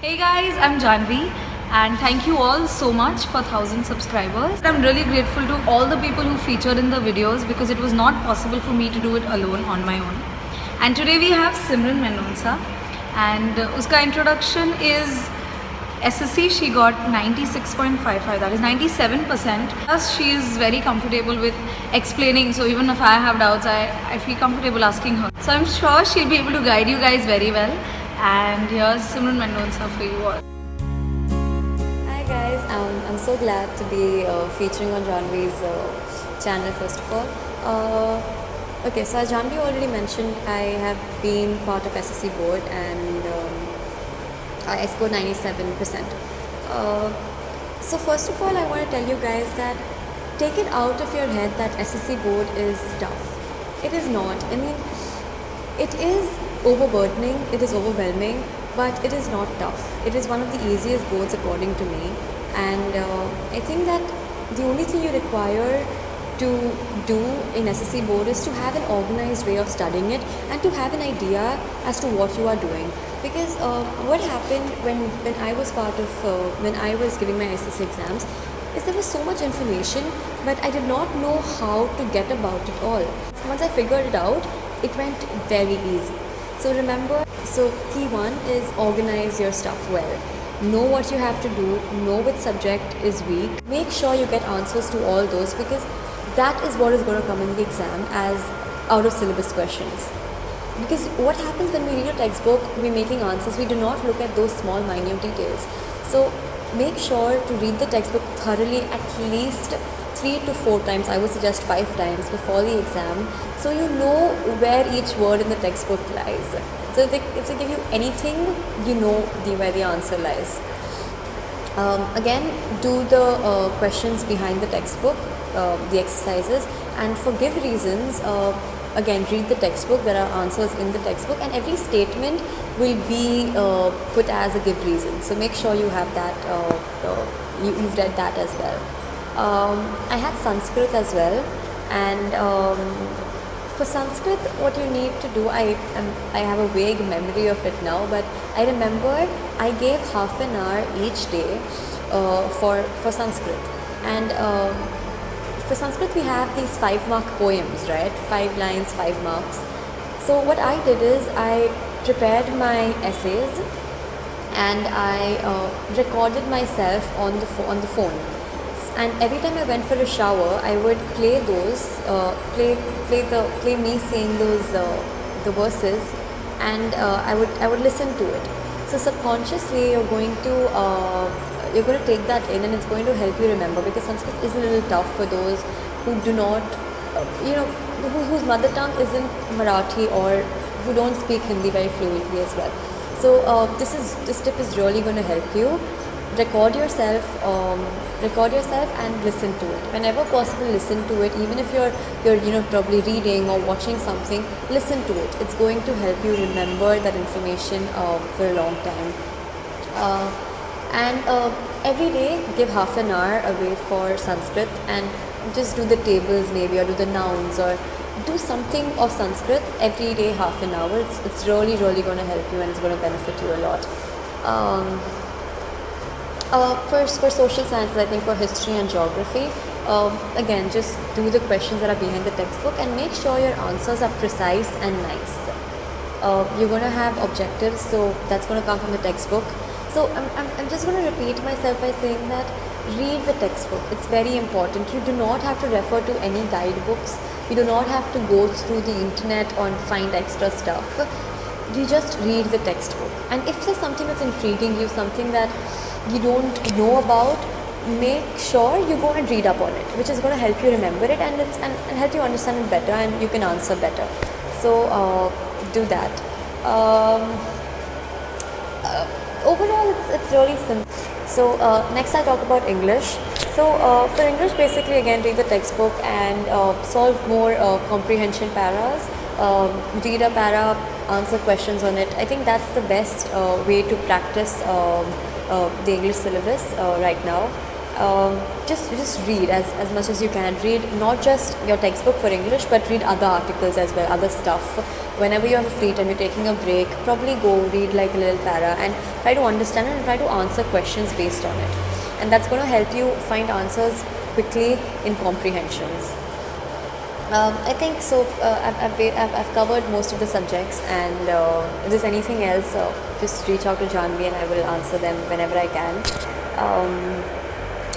Hey guys, I'm Janvi and thank you all so much for 1000 subscribers. I'm really grateful to all the people who featured in the videos because it was not possible for me to do it alone on my own. And today we have Simran Mendonca and uska introduction is SSC. She got 96.55, that is 97%. Plus she is very comfortable with explaining, so even if I have doubts, I feel comfortable asking her. So I'm sure she'll be able to guide you guys very well. And here's Simran Mendonca for you all. Hi guys, I'm so glad to be featuring on Janvi's channel first of all. Okay, so as Janvi already mentioned, I have been part of SSC board and I scored 97%. So first of all, I want to tell you guys that take it out of your head that SSC board is tough. It is not. I mean, it is overburdening, it is overwhelming, but it is not tough. It is one of the easiest boards according to me, and I think that the only thing you require to do in SSC board is to have an organized way of studying it and to have an idea as to what you are doing. Because what happened when I was when I was giving my SSC exams is there was so much information, but I did not know how to get about it all. Once I figured it out, it went very easy. So remember, key one is organize your stuff well. Know what you have to do, know which subject is weak. Make sure you get answers to all those because that is what is going to come in the exam as out of syllabus questions. Because what happens when we read a textbook, we're making answers, we do not look at those small minute details. So make sure to read the textbook thoroughly at least 3 to 4 times, I would suggest 5 times before the exam, so you know where each word in the textbook lies. So if they give you anything, you know where the answer lies. Again, do the questions behind the textbook, the exercises, and for give reasons, again read the textbook. There are answers in the textbook and every statement will be put as a give reason. So make sure you have that, you've read that as well. I had Sanskrit as well, and for Sanskrit what you need to do, I have a vague memory of it now, but I remember I gave half an hour each day for Sanskrit, and for Sanskrit we have these 5-mark poems, right? 5 lines, 5 marks. So what I did is I prepared my essays and I recorded myself on the phone. And every time I went for a shower, I would play those, play me saying those the verses, and I would listen to it. So subconsciously, you're going to take that in, and it's going to help you remember. Because Sanskrit is a little tough for those who do not, whose mother tongue isn't Marathi or who don't speak Hindi very fluently as well. So this tip is really going to help you. Record yourself and listen to it whenever possible. Listen to it, even if you're probably reading or watching something. Listen to it. It's going to help you remember that information for a long time. And every day give half an hour away for Sanskrit and just do the tables maybe, or do the nouns, or do something of Sanskrit every day, half an hour. It's really going to help you and it's going to benefit you a lot. For social sciences, I think for history and geography, again, just do the questions that are behind the textbook and make sure your answers are precise and nice. You're going to have objectives, so that's going to come from the textbook. So I'm just going to repeat myself by saying that read the textbook. It's very important. You do not have to refer to any guidebooks. You do not have to go through the internet and find extra stuff. You just read the textbook. And if there's something that's intriguing you, something that you don't know about, make sure you go and read up on it, which is going to help you remember it and help you understand it better, and you can answer better. So do that. Overall, it's really simple. So next I'll talk about English. So for English, basically again read the textbook and solve more comprehension paras. Read a para, answer questions on it. I think that's the best way to practice the English syllabus right now. just read as much as you can. Read not just your textbook for English, but read other articles as well, other stuff. Whenever you have a free time, you're taking a break, probably go read like a little para and try to understand it and try to answer questions based on it. And that's going to help you find answers quickly in comprehensions. I think so. I've covered most of the subjects, and if there's anything else, just reach out to Janvi and I will answer them whenever I can.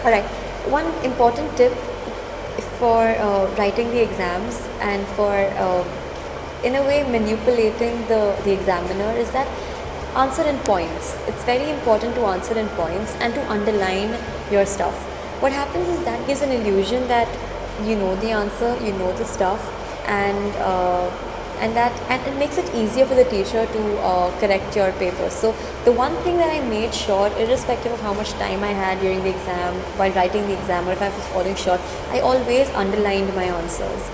Alright, one important tip for writing the exams and for in a way manipulating the examiner is that answer in points. It's very important to answer in points and to underline your stuff. What happens is that gives an illusion that you know the answer, you know the stuff, and it makes it easier for the teacher to correct your paper. So the one thing that I made sure, irrespective of how much time I had during the exam, while writing the exam, or if I was falling short, I always underlined my answers.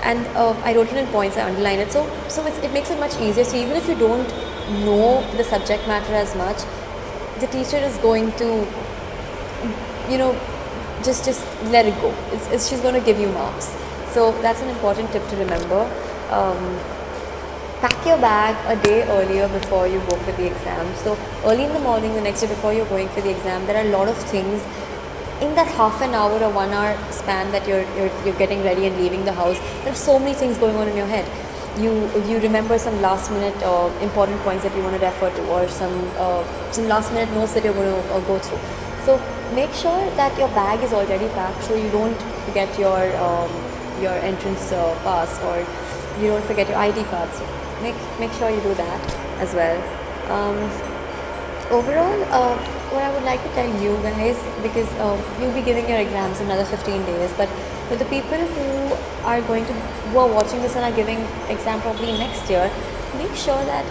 And I wrote it in points, I underlined it. So it makes it much easier. So even if you don't know the subject matter as much, the teacher is going to, just let it go. She's going to give you marks. So that's an important tip to remember. Pack your bag a day earlier before you go for the exam. So early in the morning, the next day before you're going for the exam, there are a lot of things in that half an hour or 1 hour span that you're getting ready and leaving the house. There are so many things going on in your head. You remember some last minute important points that you want to refer to, or some last minute notes that you're going to go through. So make sure that your bag is already packed so you don't forget your entrance pass, or you don't forget your ID card. So make sure you do that as well. Overall, what I would like to tell you guys, because you'll be giving your exams in another 15 days, but for the people who are watching this and are giving exam probably next year, make sure that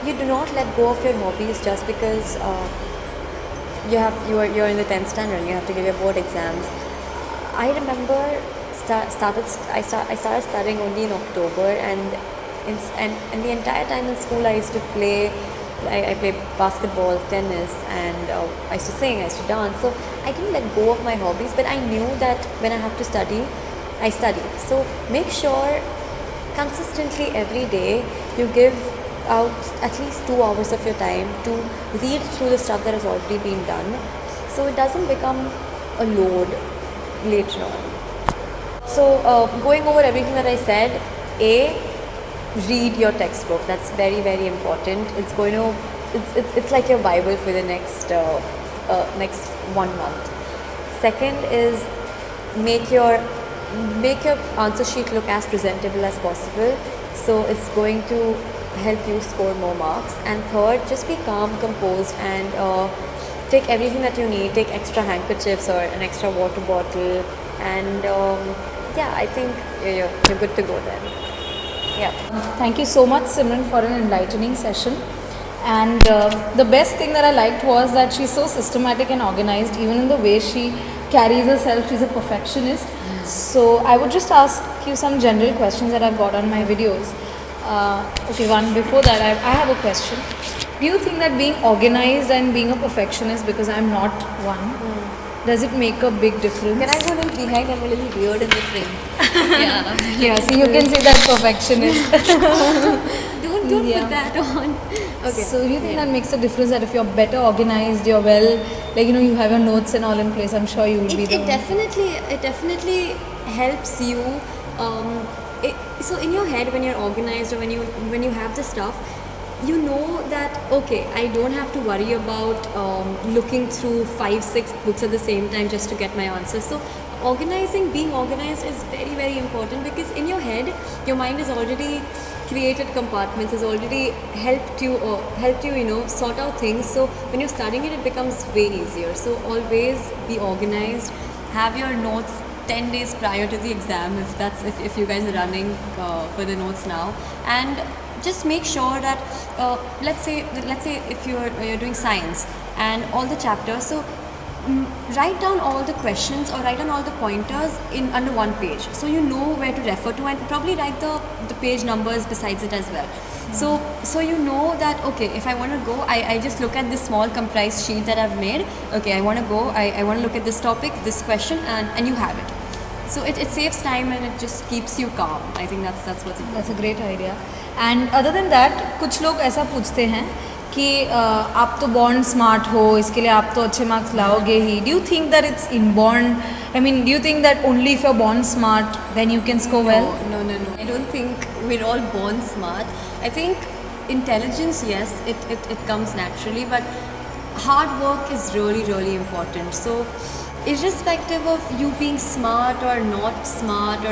you do not let go of your hobbies just because you're in the 10th standard and you have to give your board exams. I remember I started studying only in October, and the entire time in school I used to play. I played basketball, tennis, and I used to sing, I used to dance. So I didn't let go of my hobbies, but I knew that when I have to study, I study. So make sure consistently every day you give out at least 2 hours of your time to read through the stuff that has already been done, so it doesn't become a load later on. So going over everything that I said, read your textbook. That's very, very important. It's like your Bible for the next 1 month. Second is make your answer sheet look as presentable as possible. So it's going to help you score more marks. And third, just be calm, composed, and take everything that you need. Take extra handkerchiefs or an extra water bottle, and I think you're good to go then. Yeah. Thank you so much, Simran, for an enlightening session. And the best thing that I liked was that she's so systematic and organized, even in the way she carries herself. She's a perfectionist. So I would just ask you some general questions that I've got on my videos. Okay, one before that, I have a question. Do you think that being organized and being a perfectionist, because I'm not one, does it make a big difference? Can I go a little behind? I'm a little weird in the frame. Yeah, so you can say that perfectionist. Don't put that on. Okay. So do you think that makes a difference, that if you're better organized, you're well, you have your notes and all in place, I'm sure you will be the It definitely helps you. So in your head, when you're organized, or when you have the stuff, you know that okay, I don't have to worry about looking through 5-6 books at the same time just to get my answers. So being organized is very, very important, because in your head, your mind has already created compartments, has already helped you sort out things. So when you're studying it becomes way easier. So always be organized. Have your notes 10 days prior to the exam, if you guys are running for the notes now, and just make sure that let's say if you're doing science and all the chapters, so write down all the questions or write down all the pointers in under one page, so you know where to refer to, and probably write the page numbers besides it as well. So you know that, okay, if I want to go, I just look at this small comprised sheet that I've made. Okay, I want to go, I want to look at this topic, this question, and you have it. So it saves time and it just keeps you calm. I think that's what's important. That's a great idea. And other than that, कुछ लोग ऐसा पूछते हैं कि आप तो born smart हो, इसके लिए आप तो अच्छे marks लाओगे ही. Do you think that it's inborn? I mean, do you think that only if you're born smart then you can score well? No. I don't think we're all born smart. I think intelligence, yes, it comes naturally, but hard work is really, really important. So irrespective of you being smart or not smart,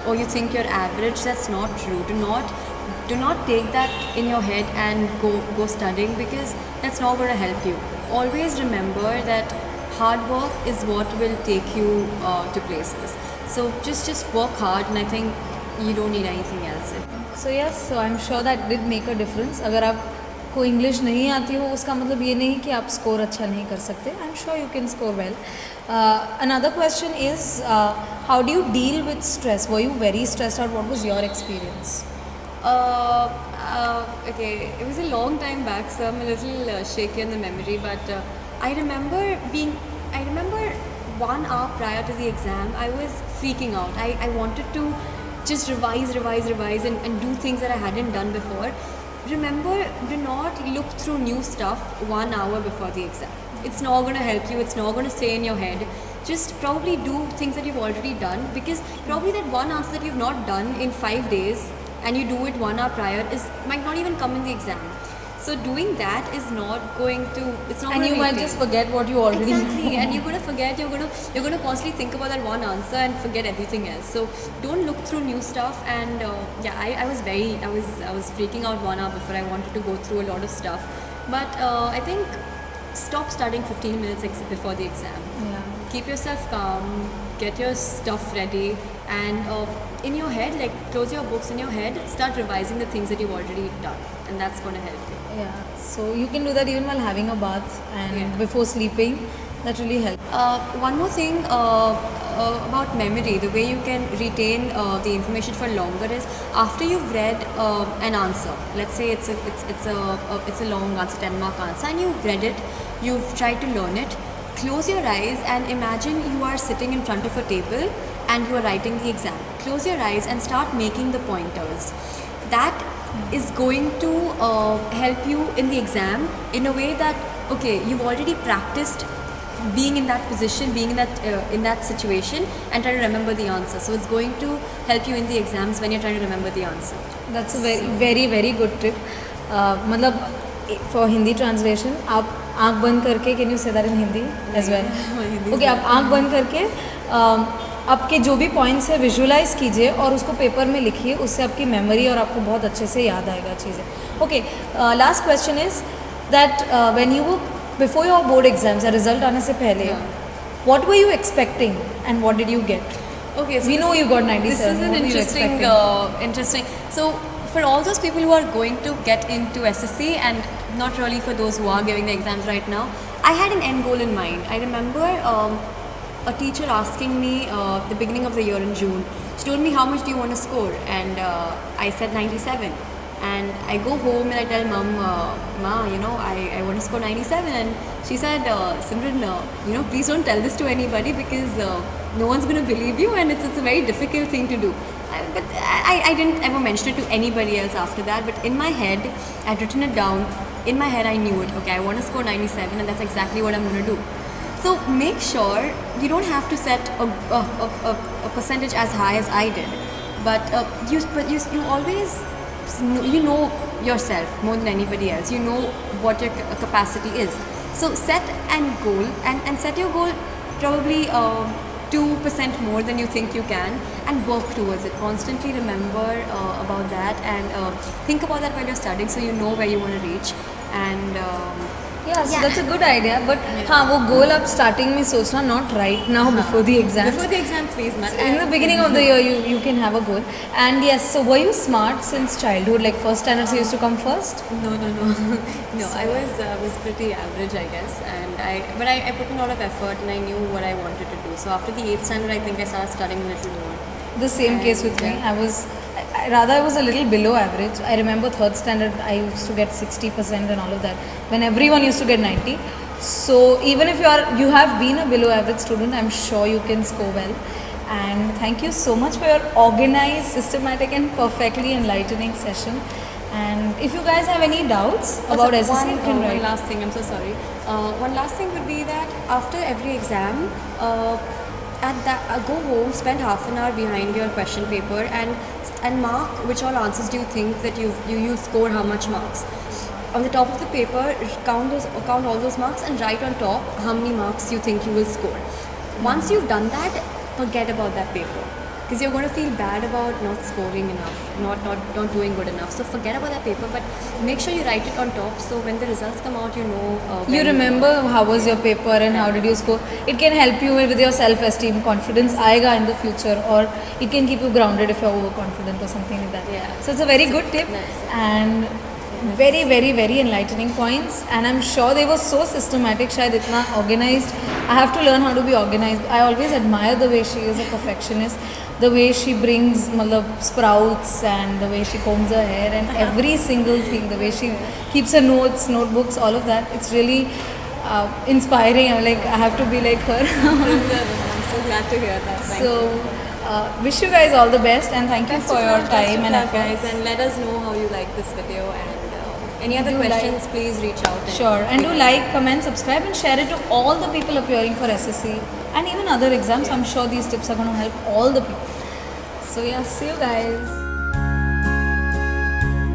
or you think you're average, that's not true. Do not take that in your head and go studying, because that's not going to help you. Always remember that hard work is what will take you to places. So just work hard, and I think you don't need anything else. So yes, so I'm sure that did make a difference. अगर आपको English नहीं आती हो उसका मतलब ये नहीं कि आप स्कोर अच्छा नहीं कर सकते. I'm sure you can score well. Another question is, how do you deal with stress? Were you very stressed out? What was your experience? Okay, it was a long time back, so I'm a little shaky in the memory, but I remember 1 hour prior to the exam, I was freaking out. I wanted to just revise and do things that I hadn't done before. Remember, do not look through new stuff 1 hour before the exam. It's not going to help you, it's not going to stay in your head. Just probably do things that you've already done, because probably that one answer that you've not done in 5 days and you do it 1 hour prior might not even come in the exam. So doing that is not going to, it's not. And you might just forget what you already exactly know. And you're going to forget, you're going to constantly think about that one answer and forget everything else. So don't look through new stuff. And I was freaking out 1 hour before. I wanted to go through a lot of stuff, but I think stop studying 15 minutes before the exam. Yeah. Keep yourself calm, get your stuff ready, and in your head, like, close your books in your head, start revising the things that you've already done, and that's going to help you. Yeah, so you can do that even while having a bath and before sleeping. That really helps. One more thing about memory, the way you can retain the information for longer is, after you've read an answer, let's say it's a long answer, 10-mark answer, and you've read it, you've tried to learn it. Close your eyes and imagine you are sitting in front of a table and you are writing the exam. Close your eyes and start making the pointers. That is going to help you in the exam in a way that, okay, you've already practiced being in that position, being in that situation, and trying to remember the answer. So it's going to help you in the exams when you're trying to remember the answer. That's a very very good tip. मतलब for Hindi translation, आप आँख बंद करके, can you say that in Hindi as well? Okay, आप आँख बंद करके आपके जो भी पॉइंट्स है विजुअलाइज कीजिए और उसको पेपर में लिखिए. उससे आपकी मेमोरी और आपको बहुत अच्छे से याद आएगा चीज़ें. Okay, last question is that when you before your board exams या रिजल्ट आने से पहले, what were you expecting and what did you get? Okay, so we know you got 97. This is an interesting. So for all those people who are going to get into SSC, and not really for those who are giving the exams right now, I had an end goal in mind. I remember a teacher asking me the beginning of the year in June. She told me, how much do you want to score? And I said 97. And I go home and I tell Mom, Ma, I want to score 97. And she said, Simran, please don't tell this to anybody, because no one's going to believe you, and it's a very difficult thing to do. But I didn't ever mention it to anybody else after that. But in my head, I'd written it down. In my head, I knew it. Okay, I want to score 97, and that's exactly what I'm going to do. So make sure you don't have to set a percentage as high as I did. But you always, you know yourself more than anybody else. You know what your capacity is. So set an goal, and set your goal probably 2% more than you think you can, and work towards it. Constantly remember about that, and think about that while you're studying, so you know where you want to reach. And Yeah, so that's a good idea. But हाँ वो goal आप starting में सोचना, not right now before the exam. Before the exam, please, man. In the beginning of the year, you can have a goal. And yes, so were you smart since childhood? Like first standards used to come first? No. No, I was pretty average, I guess. But I put in a lot of effort and I knew what I wanted to do. So after the 8th standard, I think I started studying a little more. The same case with me. I was a little below average. I remember third standard I used to get 60% and all of that, when everyone used to get 90. So even if you have been a below average student, I'm sure you can score well. And thank you so much for your organized, systematic and perfectly enlightening session. And if you guys have any doubts about SSC, you can one write. last thing, I'm so sorry. One last thing would be that after every exam, go home, spend half an hour behind your question paper and mark which all answers do you think that you score how much marks. On the top of the paper, count all those marks and write on top how many marks you think you will score. Once you've done that, forget about that paper. Because you're going to feel bad about not scoring enough, not doing good enough. So forget about that paper, but make sure you write it on top. So when the results come out, you know. You remember how was your paper and how did you score. It can help you with your self-esteem, confidence aayega in the future, or it can keep you grounded if you're overconfident or something like that. Yeah. So it's a very good tip. Nice. And very very very enlightening points, and I'm sure they were so systematic, shayad itna organized. I have to learn how to be organized. I always admire the way she is a perfectionist, the way she brings sprouts and the way she combs her hair and every single thing, the way she keeps her notebooks, all of that. It's really inspiring. I'm like, I have to be like her. I'm so glad to hear that. Thank you. Wish you guys all the best, and thank you for your time and effort. guys, and let us know how you like this video, and any other questions, please reach out. Sure, and do like, comment, subscribe and share it to all the people appearing for SSC and even other exams. I'm sure these tips are going to help all the people. So yeah, see you guys.